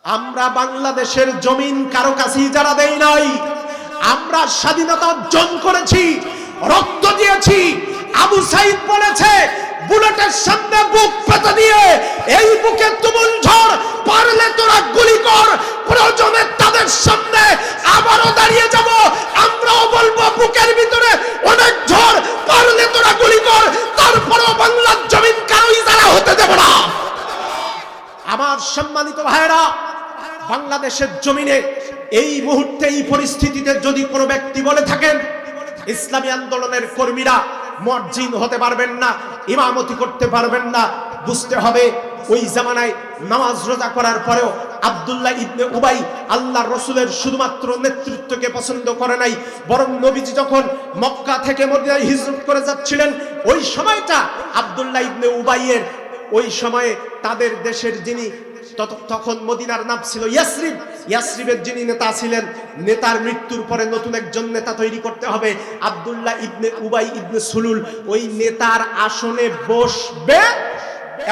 আমরা বাংলাদেশের জমিন কারো কাছেই যারা দেই নাই, আমরা স্বাধীনতা অর্জন করেছি, রক্ত দিয়েছি। আবু সাইদ বলেছে, বুলেটের সামনে বুক পেতে দিয়ে এই বুকে তুমুল ঝড়, পারলে তোরা গুলি কর, প্রয়োজনে তাদের সামনে আবারও দাঁড়িয়ে যাব। আমরাও বলবো বুকের ভিতরে অনেক ঝড়, পারলে তোরা গুলি কর, তারপরেও বাংলার জমিন কারো ইজারা হতে দেব না। আমার সম্মানিত ভাইরা, বাংলাদেশের জমিনে এই মুহূর্তে এই পরিস্থিতিতে যদি কোনো ব্যক্তি বলে থাকেন ইসলামী আন্দোলনের কর্মীরা মুয়াজ্জিন হতে পারবেন না, ইমামতি করতে পারবেন না, বুঝতে হবে ওই জামানায় নামাজ রোজা করার পরেও আব্দুল্লাহ ইবনে উবাই আল্লাহর রাসূলের শুধুমাত্র নেতৃত্বকে পছন্দ করে নাই, বরং নবীজি যখন মক্কা থেকে মদিনায় হিজরত করে যাচ্ছিলেন ওই সময়টা আব্দুল্লাহ ইবনে উবাইয়ের, ওই সময়ে তাদের দেশের যিনি তখন মদিনার নাম ছিল ইয়াসরিব, ইয়াসরিবের যিনি নেতা ছিলেন, নেতার মৃত্যুর পরে নতুন একজন নেতা তৈরি করতে হবে। আব্দুল্লাহ ইবনে উবাই ইবনে সুলুল ওই নেতার আসনে বসবে,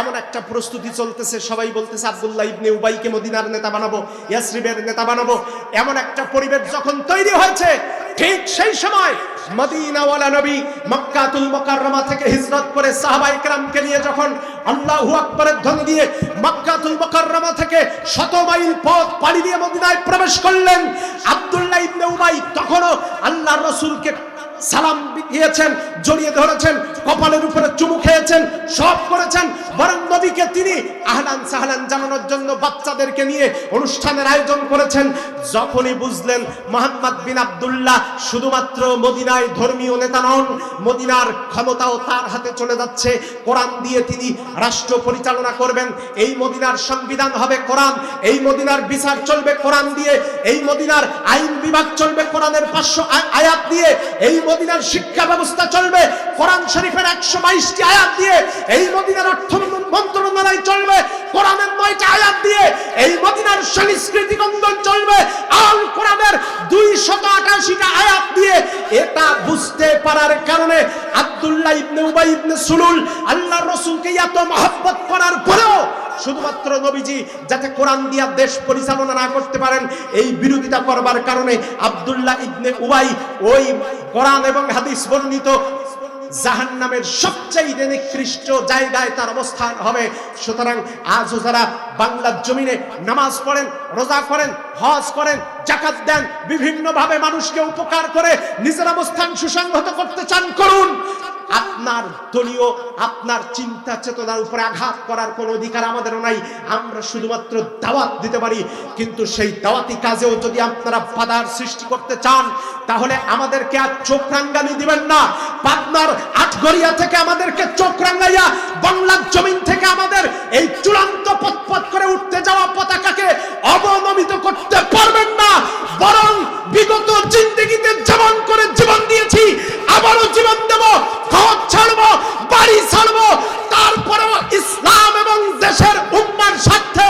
এমন একটা প্রস্তুতি চলতেছে। সবাই বলতেছে আব্দুল্লাহ ইবনে উবাইকে মদিনার নেতা বানাবো, ইয়াসরিবের নেতা বানাবো। এমন একটা পরিবেশ যখন তৈরি হয়েছে, ঠিক সেই সময় মদিনাওয়ালা নবী মক্কাতুল মুকাররমা থেকে হিজরত করে সাহাবায়ে কেরামকে নিয়ে যখন আল্লাহু আকবারের ধ্বনি দিয়ে মক্কাতুল মুকাররমা থেকে 100 মাইল পথ পাড়ি দিয়ে মদিনায় প্রবেশ করলেন, আব্দুল্লাহ ইবনে উবাই তখনও আল্লাহর রাসূলকে সালাম দিয়েছেন, জড়িয়ে ধরেছেন, কপালের উপরে চুমু খেয়েছেন, সব করেছেন। বরং নবীকে তিনি আহলান সাহলান জানানোর জন্য বাচ্চাদেরকে নিয়ে অনুষ্ঠানের আয়োজন করেছেন। যখনই বুঝলেন মুহাম্মদ বিন আব্দুল্লাহ শুধুমাত্র মদিনায় ধর্মীয় নেতা নন, মদিনার ক্ষমতাও তার হাতে চলে যাচ্ছে, কোরআন দিয়ে তিনি রাষ্ট্র পরিচালনা করবেন, এই মদিনার সংবিধান হবে কোরআন, এই মদিনার বিচার চলবে কোরআন দিয়ে, এই মদিনার আইন বিভাগ চলবে কোরআনের 500 আয়াত দিয়ে, এই মদিনার শিক্ষা ব্যবস্থা চলবে কোরআন শরীফের 122টি আয়াত দিয়ে, এই মদিনার অর্থ মন্ত্রণালয় চলবে কোরআনের 9টা আয়াত দিয়ে, এই মদিনার সাংস্কৃতিক অঙ্গন চলবে আল কোরআনের 288টা আয়াত দিয়ে। এটা বুঝতে পারার কারণে আব্দুল্লাহ ইবনে উবাই ইবনে সুলুল আল্লাহর রাসূলকে এত মহব্বত করার পরেও শুধুমাত্র নবীজি যাতে কোরআন দিয়া দেশ পরিচালনা না করতে পারেন এই বিরোধিতা করবার কারণে আব্দুল্লাহ ইবনে উবাই ওই কোরআন এবং হাদিস বর্ণিত জাহান্নামের সবচেয়ে নিকৃষ্ট জায়গায় তার অবস্থান হবে। সুতরাং আজও যারা বাংলার জমিনে নামাজ পড়েন, রোজা করেন, হজ করেন, যাকাত দেন, বিভিন্নভাবে মানুষকে উপকার করে নিজের অবস্থান সুসংহত করতে চান, করুন। আপনার দলীয় আপনার চিন্তা চেতনার উপরে আঘাত করার কোনো অধিকার আমাদেরও নাই। আমরা শুধুমাত্র দাওয়াত দিতে পারি, কিন্তু সেই দাওয়াতি কাজেও যদি আপনারা বাধার সৃষ্টি করতে চান তাহলে আমাদেরকে আর চোখ রাঙ্গানি দিবেন না। পাবনার আটঘরিয়া থেকে আমাদেরকে চোখ রাঙ্গাইয়া বাংলার জমিন থেকে আমাদের এই চূড়ান্ত পথ করে উঠতে যাওয়া পতাকাকে অবনমিত করতে পারবেন না। বরং বিগত জিন্দেগিতে যেমন করে জীবন দিয়েছি আবারও জীবন দেব, ঘর ছাড়বো, বাড়ি ছাড়বো, তারপরেও ইসলাম এবং দেশের উম্মার স্বার্থে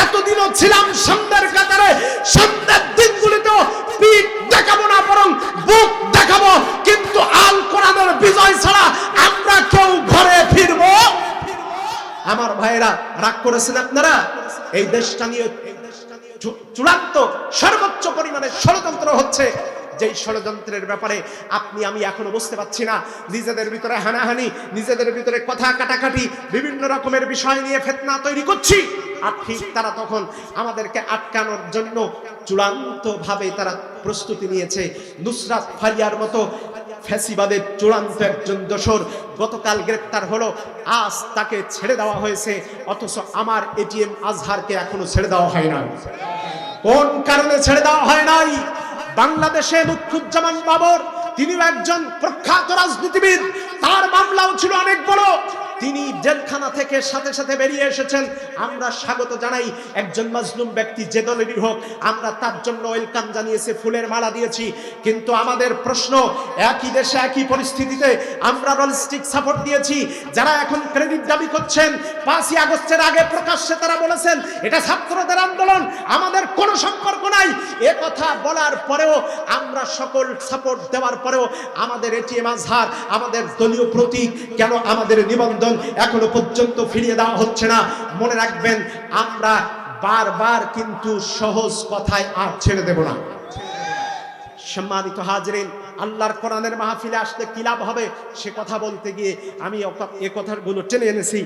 এতদিনও ছিলাম সামনের কাতারে, সামনের দিনগুলিতেও পিঠ দেখাবো না, বরং বুক দেখাবো। কিন্তু আল কোরআনের বিজয় ছাড়া আমরা কেউ ঘরে ফিরবো। আমার ভাইরা, রাগ করেছেন আপনারা? এই দেশটা নিয়ে চূড়ান্ত সর্বোচ্চ পরিমাণে ষড়যন্ত্র হচ্ছে, যেই ষড়যন্ত্রের ব্যাপারে আপনি আমি এখনো বুঝতে পারছি না। নিজেদের ভিতরে হানাহানি, নিজেদের ভিতরে কথা কাটাকাটি, বিভিন্ন রকমের বিষয় নিয়ে ফিতনা তৈরি করছি, আর ঠিক তারা তখন আমাদেরকে আটকানোর জন্য চূড়ান্ত ভাবে তারা প্রস্তুতি নিয়েছে। নুসরাত ফারিয়ার মতো ফ্যাসিবাদের চূড়ান্ত একজন দোসর গতকাল গ্রেপ্তার হলো, আজ তাকে ছেড়ে দেওয়া হয়েছে, অথচ আমার এটিএম আজহারকে এখনো ছেড়ে দেওয়া হয় নাই। কোন কারণে ছেড়ে দেওয়া হয় নাই? বাংলাদেশে লুৎফুজ্জামান বাবর, তিনিও একজন প্রখ্যাত রাজনীতিবিদ, তার মামলাও ছিল অনেক বড়, তিনি জেলখানা থেকে সাথে সাথে বেরিয়ে এসেছেন। আমরা স্বাগত জানাই, একজন মাজলুম ব্যক্তি যে দলেরই হোক আমরা তার জন্য ওয়েলকাম জানিয়েছি, ফুলের মালা দিয়েছি। কিন্তু আমাদের প্রশ্ন, একই দেশে একই পরিস্থিতিতে আমরা লজিস্টিক সাপোর্ট দিয়েছি। যারা এখন ক্রেডিট দাবি করছেন 5ই আগস্টের আগে প্রকাশ্যে তারা বলেছেন এটা ছাত্রদের আন্দোলন, আমাদের কোনো সম্পর্ক নাই, এ কথা বলার পরেও আমরা সকল সাপোর্ট দেওয়ার পরেও আমাদের এটিএম আজহার, আমাদের দলীয় প্রতীক কেন আমাদের নিবন্ধন সম্বোধন এখনো পর্যন্ত ফিরিয়ে দেওয়া হচ্ছে না। মনে রাখবেন, আমরা বারবার কিন্তু সহজ কথায় আর ছেড়ে দেব না। সম্মানিত হাজরিন, আল্লাহর কোরআনের মাহফিলে আসলে কি লাভ হবে সে কথা বলতে গিয়ে আমি এ কথাগুলো টেনে এনেছি।